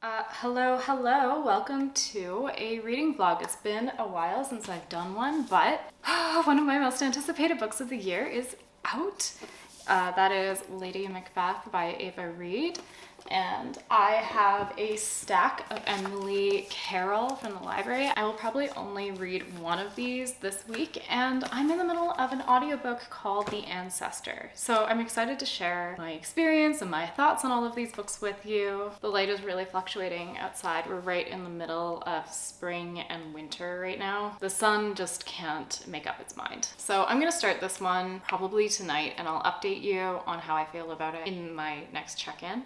Hello, welcome to a reading vlog. It's been a while since I've done one, but one of my most anticipated books of the year is out. That is Lady Macbeth by Ava Reid. And I have a stack of Emily Carroll from the library. I will probably only read one of these this week, and I'm in the middle of an audiobook called The Ancestor. So I'm excited to share my experience and my thoughts on all of these books with you. The light is really fluctuating outside. We're right in the middle of spring and winter right now. The sun just can't make up its mind. So I'm gonna start this one probably tonight, and I'll update you on how I feel about it in my next check-in.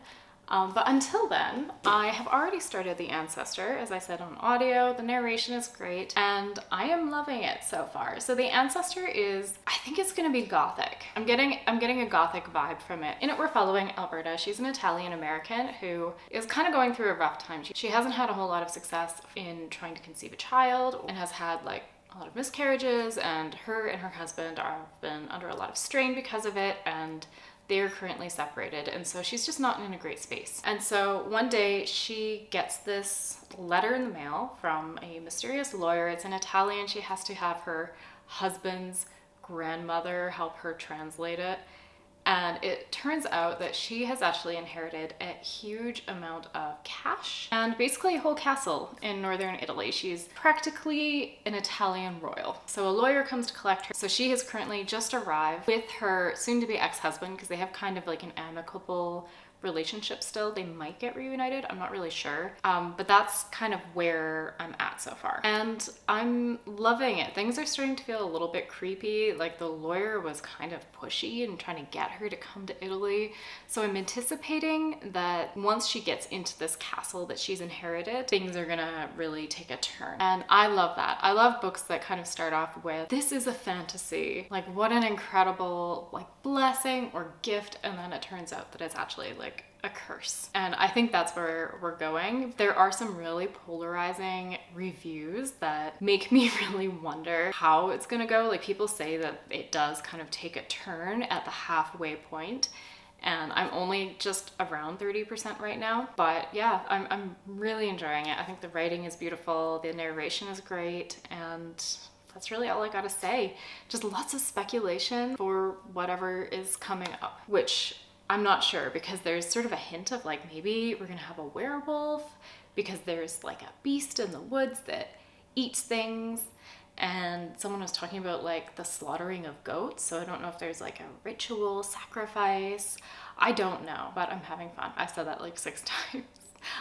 But until then, I have already started The Ancestor, as I said on audio. The narration is great, and I am loving it so far. So The Ancestor is, I think it's gonna be gothic. I'm getting a gothic vibe from it. In it, we're following Alberta. She's an Italian-American who is kind of going through a rough time. She hasn't had a whole lot of success in trying to conceive a child and has had like a lot of miscarriages, and her husband have been under a lot of strain because of it, and they're currently separated, and so she's just not in a great space. And so one day she gets this letter in the mail from a mysterious lawyer. It's in Italian. She has to have her husband's grandmother help her translate it. And it turns out that she has actually inherited a huge amount of cash and basically a whole castle in northern Italy. She's practically an Italian royal. So a lawyer comes to collect her. So she has currently just arrived with her soon-to-be ex-husband, because they have kind of like an amicable relationship still. They might get reunited, I'm not really sure. But that's kind of where I'm at so far. And I'm loving it. Things are starting to feel a little bit creepy. Like the lawyer was kind of pushy and trying to get her to come to Italy. So I'm anticipating that once she gets into this castle that she's inherited, things are gonna really take a turn. And I love that. I love books that kind of start off with, this is a fantasy. Like what an incredible like blessing or gift. And then it turns out that it's actually like a curse. And I think that's where we're going. There are some really polarizing reviews that make me really wonder how it's gonna go. Like people say that it does kind of take a turn at the halfway point, and I'm only just around 30% right now. But yeah, I'm really enjoying it. I think the writing is beautiful, the narration is great, and that's really all I gotta say. Just lots of speculation for whatever is coming up, which I'm not sure, because there's sort of a hint of like maybe we're gonna have a werewolf because there's like a beast in the woods that eats things, and someone was talking about like the slaughtering of goats. So I don't know if there's like a ritual sacrifice. I don't know, but I'm having fun. I said that like 6 times.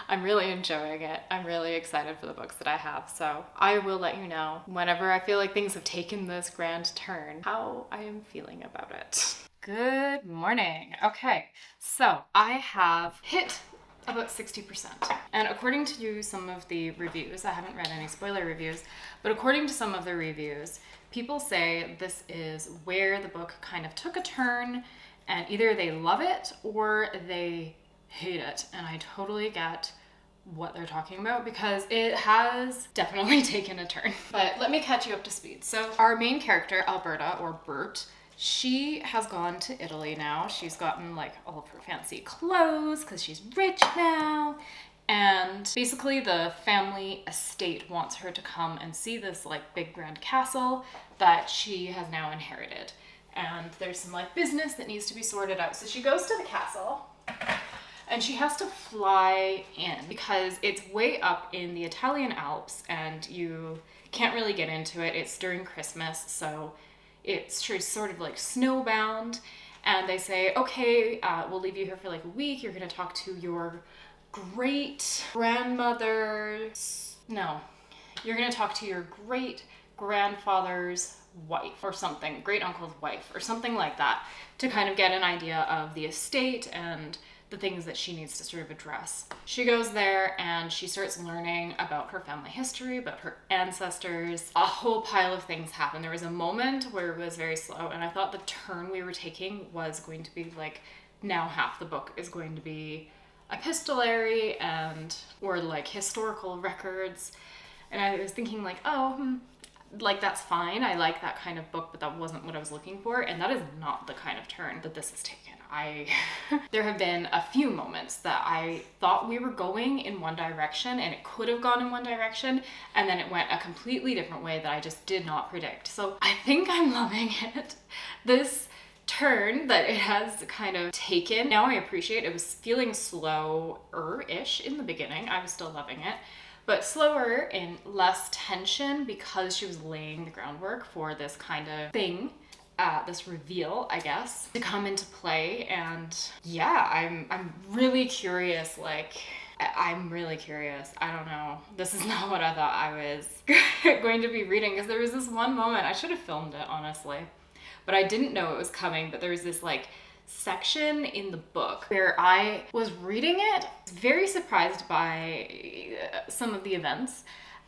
I'm really enjoying it. I'm really excited for the books that I have. So I will let you know whenever I feel like things have taken this grand turn, how I am feeling about it. Good morning. Okay, so I have hit about 60%. And according to some of the reviews, I haven't read any spoiler reviews, but according to some of the reviews, people say this is where the book kind of took a turn, and either they love it or they hate it. And I totally get what they're talking about, because it has definitely taken a turn. But let me catch you up to speed. So our main character, Alberta, or Bert, she has gone to Italy now. She's gotten like all of her fancy clothes because she's rich now. And basically the family estate wants her to come and see this like big grand castle that she has now inherited. And there's some like business that needs to be sorted out. So she goes to the castle and she has to fly in because it's way up in the Italian Alps and you can't really get into it. It's during Christmas, so it's sort of like snowbound, and they say, okay, we'll leave you here for like a week. You're gonna talk to your great grandmother's, no, you're gonna talk to your great grandfather's wife or something, great uncle's wife or something like that, to kind of get an idea of the estate and the things that she needs to sort of address. She goes there and she starts learning about her family history, about her ancestors. A whole pile of things happen. There was a moment where it was very slow, and I thought the turn we were taking was going to be like, now half the book is going to be epistolary and or like historical records. And I was thinking like, like that's fine. I like that kind of book, but that wasn't what I was looking for. And that is not the kind of turn that this has taken. there have been a few moments that I thought we were going in one direction and it could have gone in one direction, and then it went a completely different way that I just did not predict. So I think I'm loving it. This turn that it has kind of taken, now I appreciate it. Was feeling slower-ish in the beginning. I was still loving it, but slower and less tension because she was laying the groundwork for this kind of thing, this reveal, I guess, to come into play. And yeah, I'm really curious. I'm really curious. I don't know. This is not what I thought I was going to be reading, because there was this one moment, I should have filmed it, honestly, but I didn't know it was coming. But there was this section in the book where I was reading it, very surprised by some of the events,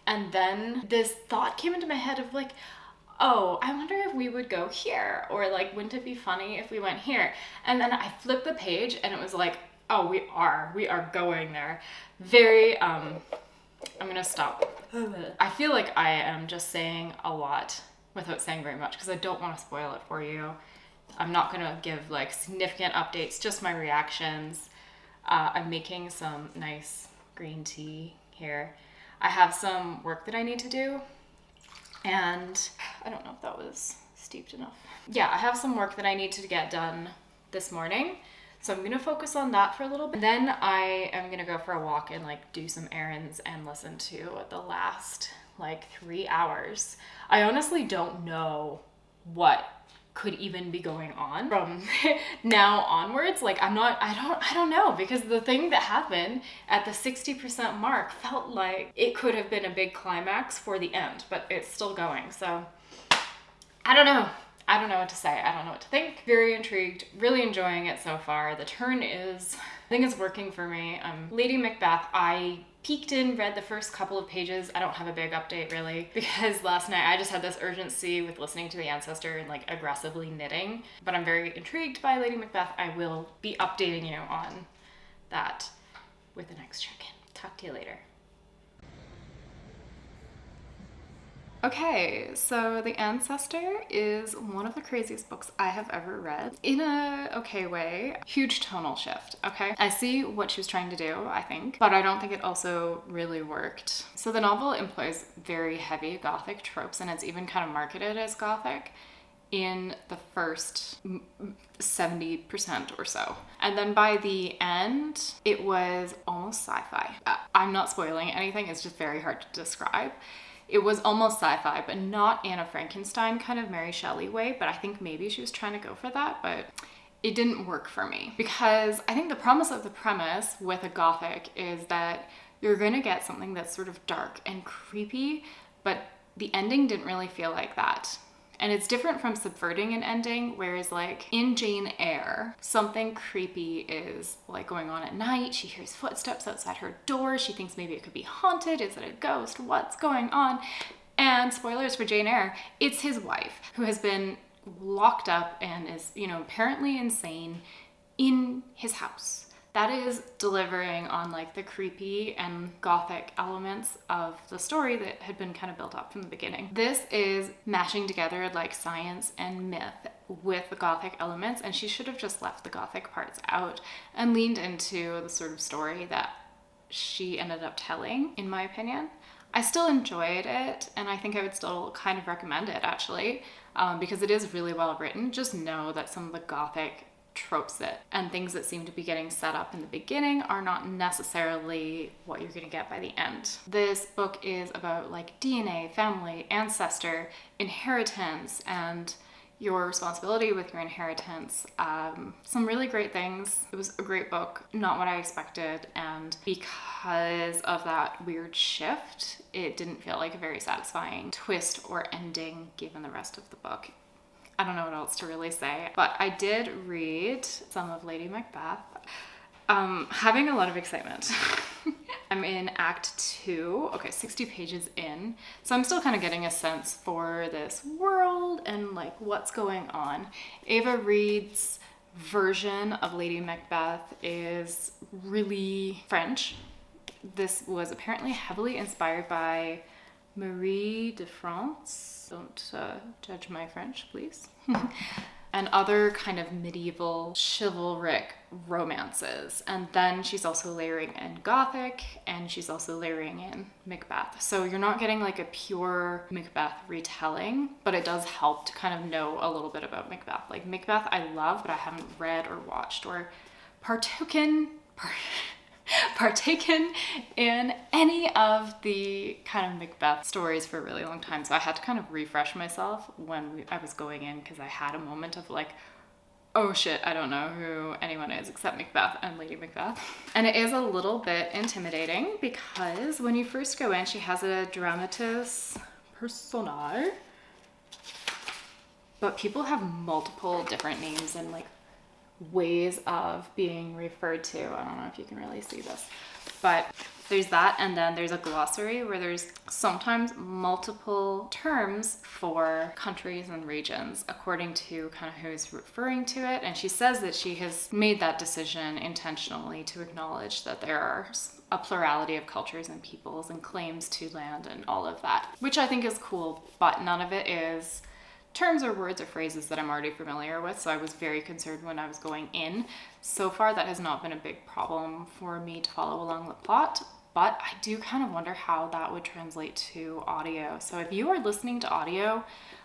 and then this thought came into my head of oh, I wonder if we would go here, or wouldn't it be funny if we went here? And then I flipped the page and it was oh, we are going there. Very I'm gonna stop. I feel like I am just saying a lot without saying very much, because I don't want to spoil it for you. I'm not gonna give significant updates, just my reactions. I'm making some nice green tea here. I have some work that I need to do, and I don't know if that was steeped enough. Yeah, I have some work that I need to get done this morning, so I'm gonna focus on that for a little bit. And then I am gonna go for a walk and do some errands and listen to the last 3 hours. I honestly don't know what could even be going on from now onwards. I don't know, because the thing that happened at the 60% mark felt like it could have been a big climax for the end, but it's still going. So I don't know. I don't know what to say. I don't know what to think. Very intrigued, really enjoying it so far. The turn is, I think it's working for me. Lady Macbeth, I peeked in, read the first couple of pages. I don't have a big update really, because last night I just had this urgency with listening to the Ancestor and aggressively knitting. But I'm very intrigued by Lady Macbeth. I will be updating you on that with the next check-in. Talk to you later. Okay, so The Ancestor is one of the craziest books I have ever read, in a okay way. Huge tonal shift, okay? I see what she was trying to do, I think, but I don't think it also really worked. So the novel employs very heavy gothic tropes, and it's even kind of marketed as gothic in the first 70% or so. And then by the end, it was almost sci-fi. I'm not spoiling anything, it's just very hard to describe. It was almost sci-fi, but not Anne of Frankenstein kind of Mary Shelley way, but I think maybe she was trying to go for that, but it didn't work for me. Because I think the promise of the premise with a gothic is that you're gonna get something that's sort of dark and creepy, but the ending didn't really feel like that. And it's different from subverting an ending, whereas in Jane Eyre, something creepy is going on at night. She hears footsteps outside her door. She thinks maybe it could be haunted. Is it a ghost? What's going on? And spoilers for Jane Eyre, it's his wife who has been locked up and is, apparently insane in his house. That is delivering on the creepy and gothic elements of the story that had been kind of built up from the beginning. This is mashing together science and myth with the gothic elements, and she should have just left the gothic parts out and leaned into the sort of story that she ended up telling, in my opinion. I still enjoyed it, and I think I would still kind of recommend it actually, because it is really well written. Just know that some of the gothic tropes and things that seem to be getting set up in the beginning are not necessarily what you're going to get by the end. This book is about DNA, family, ancestor, inheritance, and your responsibility with your inheritance. Some really great things. It was a great book, not what I expected, and because of that weird shift, it didn't feel like a very satisfying twist or ending given the rest of the book. I don't know what else to really say, but I did read some of Lady Macbeth. Having a lot of excitement. I'm in Act 2, okay, 60 pages in, so I'm still kind of getting a sense for this world and what's going on. Ava Reid's version of Lady Macbeth is really French. This was apparently heavily inspired by Marie de France. Don't judge my French, please. and other kind of medieval chivalric romances. And then she's also layering in gothic, and she's also layering in Macbeth. So you're not getting like a pure Macbeth retelling, but it does help to kind of know a little bit about Macbeth. Like Macbeth I love, but I haven't read or watched or partaken in any of the kind of Macbeth stories for a really long time. So I had to kind of refresh myself when I was going in, because I had a moment of like, oh shit, I don't know who anyone is except Macbeth and Lady Macbeth. And it is a little bit intimidating because when you first go in, she has a dramatis personae, but people have multiple different names and like ways of being referred to. I don't know if you can really see this, but there's that, and then there's a glossary where there's sometimes multiple terms for countries and regions according to kind of who's referring to it. And she says that she has made that decision intentionally to acknowledge that there are a plurality of cultures and peoples and claims to land and all of that, which I think is cool, but none of it is terms or words or phrases that I'm already familiar with, so I was very concerned when I was going in. So far, that has not been a big problem for me to follow along the plot, but I do kind of wonder how that would translate to audio. So if you are listening to audio,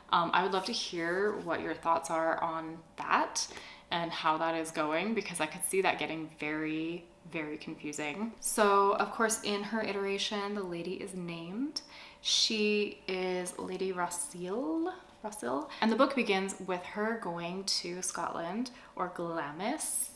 I would love to hear what your thoughts are on that and how that is going, because I could see that getting very, very confusing. So of course, in her iteration, the lady is named. She is Lady Rossille. And the book begins with her going to Scotland, or Glamis,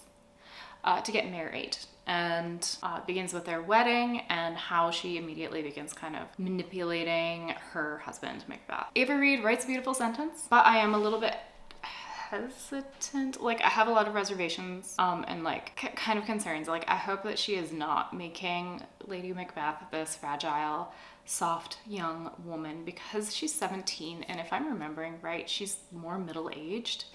to get married, and begins with their wedding and how she immediately begins kind of manipulating her husband, Macbeth. Ava Reid writes a beautiful sentence, but I am a little bit hesitant. Like, I have a lot of reservations and like kind of concerns. Like, I hope that she is not making Lady Macbeth this fragile, soft young woman, because she's 17, and if I'm remembering right, she's more middle-aged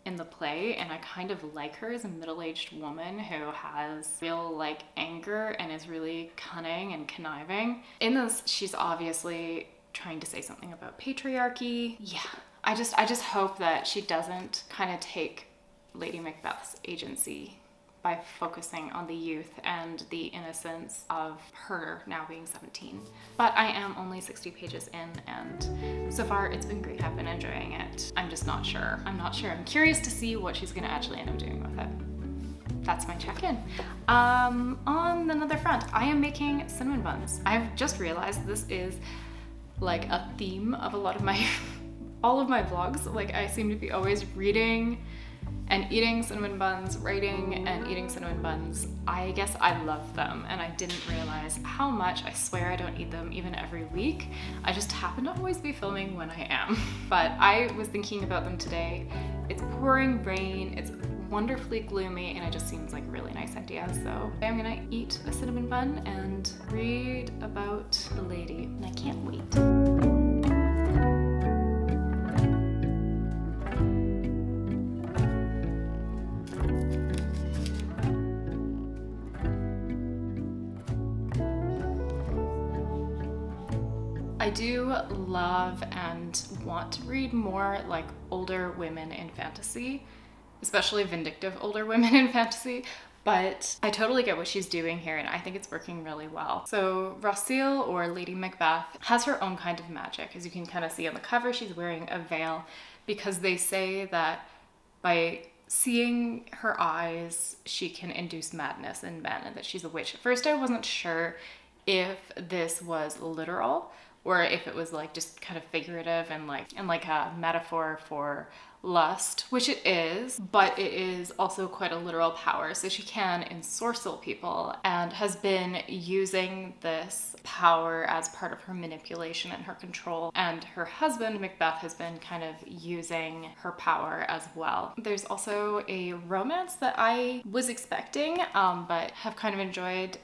in the play, and I kind of like her as a middle-aged woman who has real like anger and is really cunning and conniving. In this, she's obviously trying to say something about patriarchy. Yeah, I just hope that she doesn't kind of take Lady Macbeth's agency by focusing on the youth and the innocence of her now being 17. But I am only 60 pages in, and so far it's been great. I've been enjoying it. I'm just not sure. I'm curious to see what she's gonna actually end up doing with it. That's my check-in. On another front, I am making cinnamon buns. I've just realized this is like a theme of a lot of my, all of my vlogs. Like, I seem to be always reading and eating cinnamon buns, writing and eating cinnamon buns. I guess I love them, and I didn't realize how much. I swear I don't eat them even every week. I just happen to always be filming when I am. But I was thinking about them today. It's pouring rain, it's wonderfully gloomy, and it just seems like a really nice idea. So I'm gonna eat a cinnamon bun and read about the lady, and I can't wait. I do love and want to read more like older women in fantasy, especially vindictive older women in fantasy, but I totally get what she's doing here, and I think it's working really well. So Rossille, or Lady Macbeth, has her own kind of magic. As you can kind of see on the cover, she's wearing a veil because they say that by seeing her eyes, she can induce madness in men, and that she's a witch. At first I wasn't sure if this was literal or if it was like just kind of figurative and like a metaphor for lust, which it is, but it is also quite a literal power. So she can ensorcel people and has been using this power as part of her manipulation and her control. And her husband, Macbeth, has been kind of using her power as well. There's also a romance that I was expecting, but have kind of enjoyed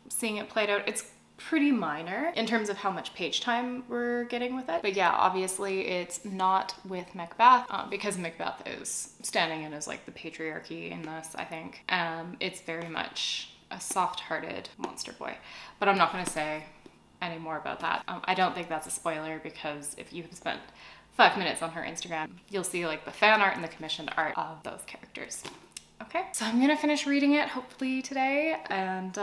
seeing it played out. It's pretty minor in terms of how much page time we're getting with it. But yeah, obviously it's not with Macbeth because Macbeth is standing in as like the patriarchy in this, I think. It's very much a soft-hearted monster boy. But I'm not going to say any more about that. I don't think that's a spoiler, because if you have spent 5 minutes on her Instagram, you'll see like the fan art and the commissioned art of those characters. Okay, so I'm gonna finish reading it hopefully today and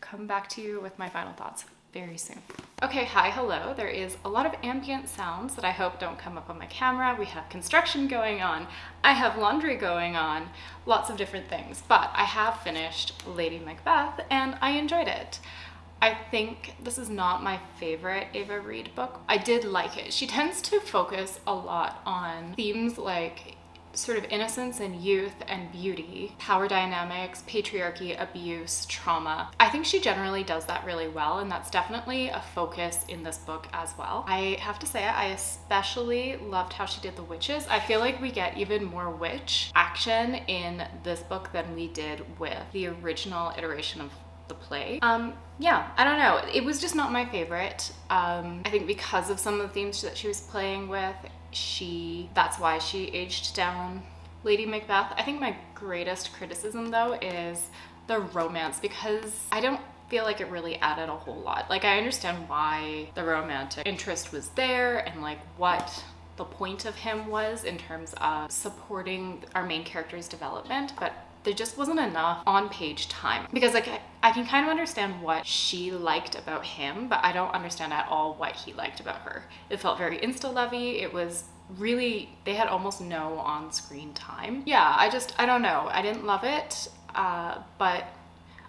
come back to you with my final thoughts very soon. Okay, hi, hello. There is a lot of ambient sounds that I hope don't come up on my camera. We have construction going on. I have laundry going on, lots of different things, but I have finished Lady Macbeth and I enjoyed it. I think this is not my favorite Ava Reid book. I did like it. She tends to focus a lot on themes like sort of innocence and youth and beauty, power dynamics, patriarchy, abuse, trauma. I think she generally does that really well, and that's definitely a focus in this book as well. I have to say, I especially loved how she did the witches. I feel like we get even more witch action in this book than we did with the original iteration of the play. Yeah, I don't know. It was just not my favorite. I think because of some of the themes that she was playing with, that's why she aged down Lady Macbeth. I think my greatest criticism though is the romance, because I don't feel like it really added a whole lot. Like, I understand why the romantic interest was there and like what the point of him was in terms of supporting our main character's development, but there just wasn't enough on-page time, because like I can kind of understand what she liked about him, but I don't understand at all what he liked about her. It felt very insta-lovey. It was really, they had almost no on-screen time. Yeah, I don't know. I didn't love it, but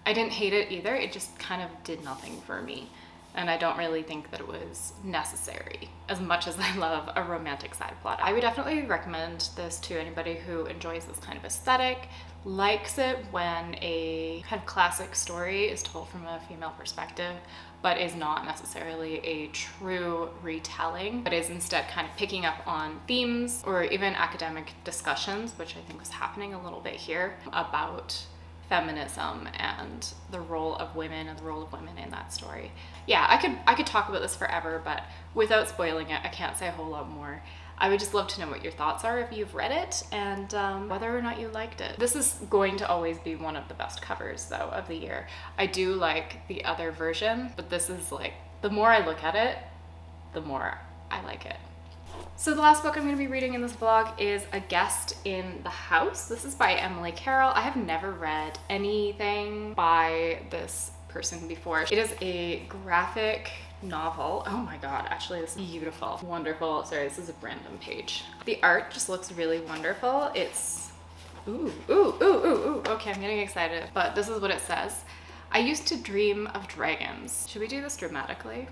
I didn't hate it either. It just kind of did nothing for me. And I don't really think that it was necessary as much as I love a romantic side plot. I would definitely recommend this to anybody who enjoys this kind of aesthetic, likes it when a kind of classic story is told from a female perspective, but is not necessarily a true retelling, but is instead kind of picking up on themes or even academic discussions, which I think was happening a little bit here, about feminism and the role of women and the role of women in that story. Yeah, I could talk about this forever, but without spoiling it, I can't say a whole lot more. I would just love to know what your thoughts are if you've read it, and whether or not you liked it. This is going to always be one of the best covers though of the year. I do like the other version, but this is like, the more I look at it, the more I like it. So the last book I'm going to be reading in this vlog is A Guest in the House. This is by Emily Carroll. I have never read anything by this person before. It is a graphic novel. Oh my god, actually this is beautiful. Wonderful. Sorry, this is a random page. The art just looks really wonderful. It's ooh. Okay, I'm getting excited. But this is what it says. I used to dream of dragons. Should we do this dramatically?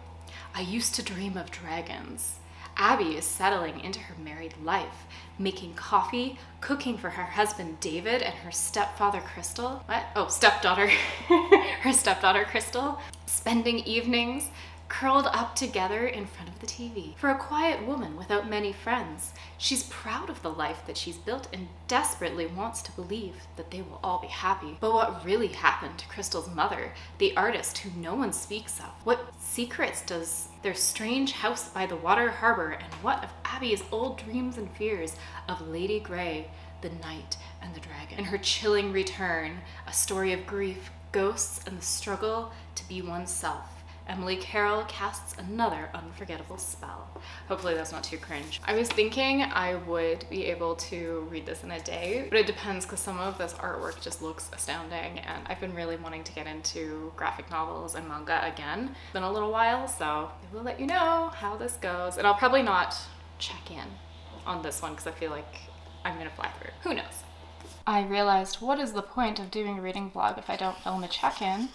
I used to dream of dragons. Abby is settling into her married life, making coffee, cooking for her husband David and her stepfather Crystal. What? Oh, stepdaughter. Her stepdaughter Crystal. Spending evenings curled up together in front of the TV. For a quiet woman without many friends, she's proud of the life that she's built and desperately wants to believe that they will all be happy. But what really happened to Crystal's mother, the artist who no one speaks of? What secrets does their strange house by the water harbor, and what of Abby's old dreams and fears of Lady Grey, the Knight, and the Dragon? In her chilling return, a story of grief, ghosts, and the struggle to be oneself, Emily Carroll casts another unforgettable spell. Hopefully that's not too cringe. I was thinking I would be able to read this in a day, but it depends, because some of this artwork just looks astounding, and I've been really wanting to get into graphic novels and manga again. It's been a little while, so I will let you know how this goes. And I'll probably not check in on this one because I feel like I'm gonna fly through it. Who knows? I realized, what is the point of doing a reading vlog if I don't film a check-in?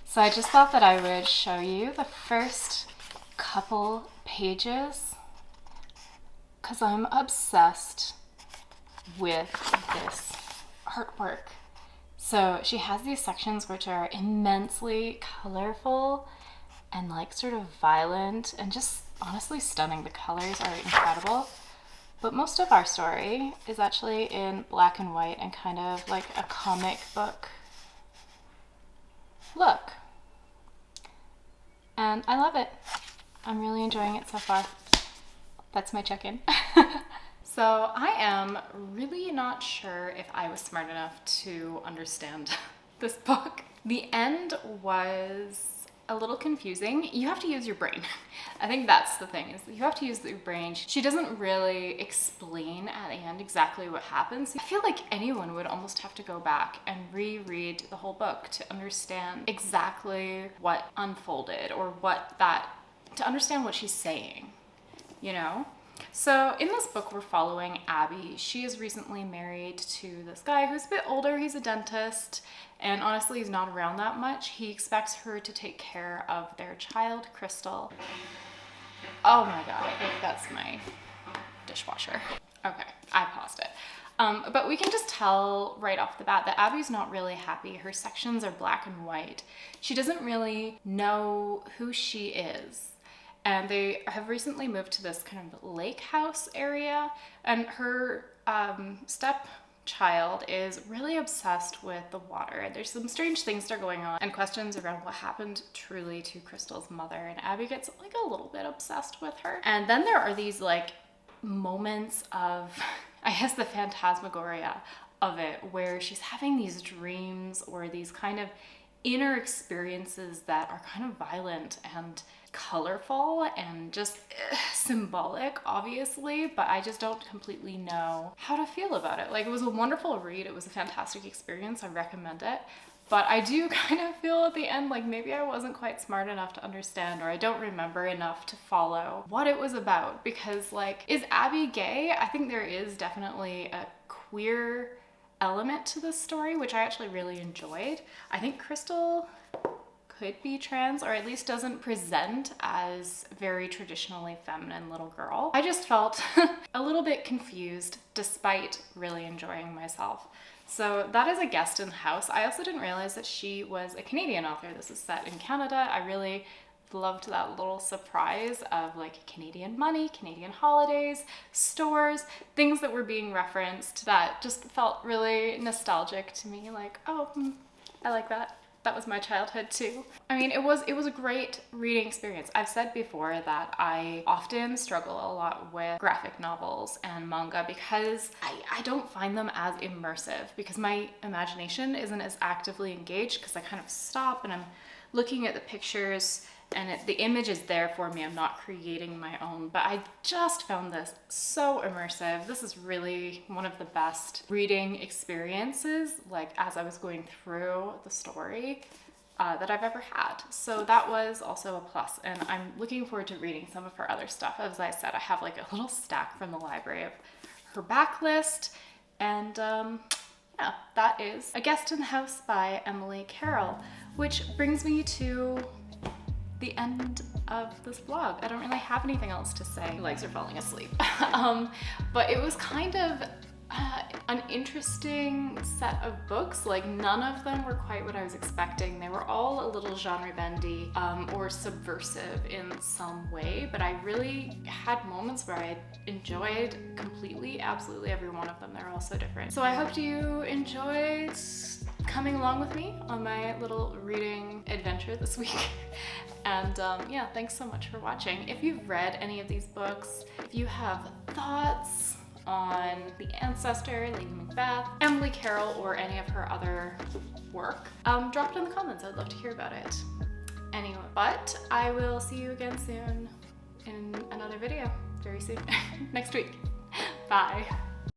So I just thought that I would show you the first couple pages, because I'm obsessed with this artwork. So she has these sections which are immensely colorful and like sort of violent and just honestly stunning. The colors are incredible. But most of our story is actually in black and white and kind of like a comic book look. And I love it. I'm really enjoying it so far. That's my check-in. So I am really not sure if I was smart enough to understand this book. The end was a little confusing. You have to use your brain. I think that's the thing, is that you have to use your brain. She doesn't really explain at the end exactly what happens. I feel like anyone would almost have to go back and reread the whole book to understand exactly what unfolded, or to understand what she's saying, you know? So in this book, we're following Abby. She is recently married to this guy who's a bit older. He's a dentist, and honestly, he's not around that much. He expects her to take care of their child, Crystal. Oh my God, I think that's my dishwasher. Okay, I paused it. But we can just tell right off the bat that Abby's not really happy. Her sections are black and white. She doesn't really know who she is. And they have recently moved to this kind of lake house area, and her stepchild is really obsessed with the water. There's some strange things that are going on and questions around what happened truly to Crystal's mother, and Abby gets like a little bit obsessed with her. And then there are these like moments of, I guess, the phantasmagoria of it, where she's having these dreams or these kind of inner experiences that are kind of violent and colorful and just symbolic, obviously, but I just don't completely know how to feel about it. Like, it was a wonderful read. It was a fantastic experience. I recommend it. But I do kind of feel at the end like maybe I wasn't quite smart enough to understand, or I don't remember enough to follow what it was about. Because, like, is Abby gay? I think there is definitely a queer element to this story, which I actually really enjoyed. I think Crystal could be trans, or at least doesn't present as very traditionally feminine little girl. I just felt a little bit confused despite really enjoying myself. So that is A Guest in the House. I also didn't realize that she was a Canadian author. This is set in Canada. I really loved that little surprise of like Canadian money, Canadian holidays, stores, things that were being referenced that just felt really nostalgic to me. Like, oh, I like that. That was my childhood too. I mean, it was a great reading experience. I've said before that I often struggle a lot with graphic novels and manga because I don't find them as immersive, because my imagination isn't as actively engaged, because I kind of stop and I'm looking at the pictures and the image is there for me. I'm not creating my own, but I just found this so immersive. This is really one of the best reading experiences, like as I was going through the story, that I've ever had. So that was also a plus, and I'm looking forward to reading some of her other stuff. As I said, I have like a little stack from the library of her backlist, and yeah, that is A Guest in the House by Emily Carroll, which brings me to the end of this vlog. I don't really have anything else to say. My legs are falling asleep. But it was kind of an interesting set of books. Like, none of them were quite what I was expecting. They were all a little genre bendy or subversive in some way, but I really had moments where I enjoyed completely, absolutely every one of them. They're all so different. So I hope you enjoyed coming along with me on my little reading adventure this week. And yeah, thanks so much for watching. If you've read any of these books, if you have thoughts on The Ancestor, Lady Macbeth, Emily Carroll, or any of her other work, drop it in the comments. I'd love to hear about it. Anyway, but I will see you again soon in another video, very soon, next week. Bye.